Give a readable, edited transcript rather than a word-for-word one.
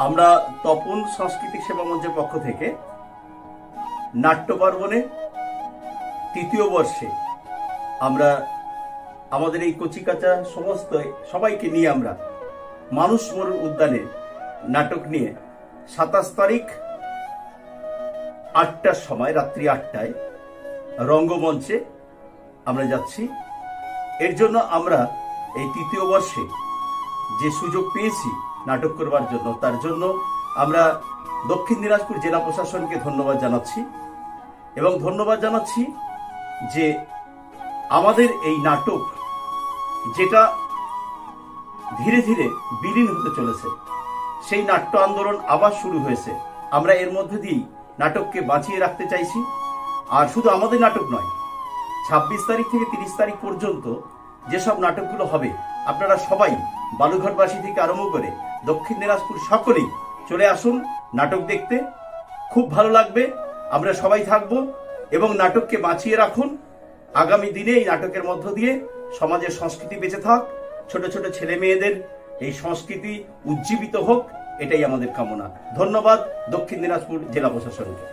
আমরা তপন সাংস্কৃতিক সেবা মঞ্চের পক্ষ থেকে নাট্য পার্বণে তৃতীয় বর্ষে আমরা আমাদের এই কচিকাঁচা সমস্ত সবাইকে নিয়ে আমরা মানুষ মরুর উদ্যানে নাটক নিয়ে 27 তারিখ 8টার সময়, রাত্রি 8টায় রঙ্গমঞ্চে আমরা যাচ্ছি। এর জন্য আমরা এই তৃতীয় বর্ষে যে সুযোগ পেয়েছি নাটক করবার জন্য, তার জন্য আমরা দক্ষিণ দিনাজপুর জেলা প্রশাসনকে ধন্যবাদ জানাচ্ছি এবং ধন্যবাদ জানাচ্ছি যে আমাদের এই নাটক যেটা ধীরে ধীরে বিলীন হতে চলেছে, সেই নাট্য আন্দোলন আবার শুরু হয়েছে। আমরা এর মধ্যে দিয়েই নাটককে বাঁচিয়ে রাখতে চাইছি। আর শুধু আমাদের নাটক নয়, 26 তারিখ থেকে 30 তারিখ পর্যন্ত যেসব নাটকগুলো হবে, আপনারা সবাই বালুঘাটবাসী থেকে আরম্ভ করে দক্ষিণ দিনাজপুর সকলেই চলে আসুন নাটক দেখতে। খুব ভালো লাগবে, আমরা সবাই থাকব এবং নাটককে বাঁচিয়ে রাখুন। আগামী দিনে এই নাটকের মধ্য দিয়ে সমাজের সংস্কৃতি বেঁচে থাক, ছোট ছোট ছেলে মেয়েদের এই সংস্কৃতি উজ্জীবিত হোক, এটাই আমাদের কামনা। ধন্যবাদ দক্ষিণ দিনাজপুর জেলা প্রশাসনকে।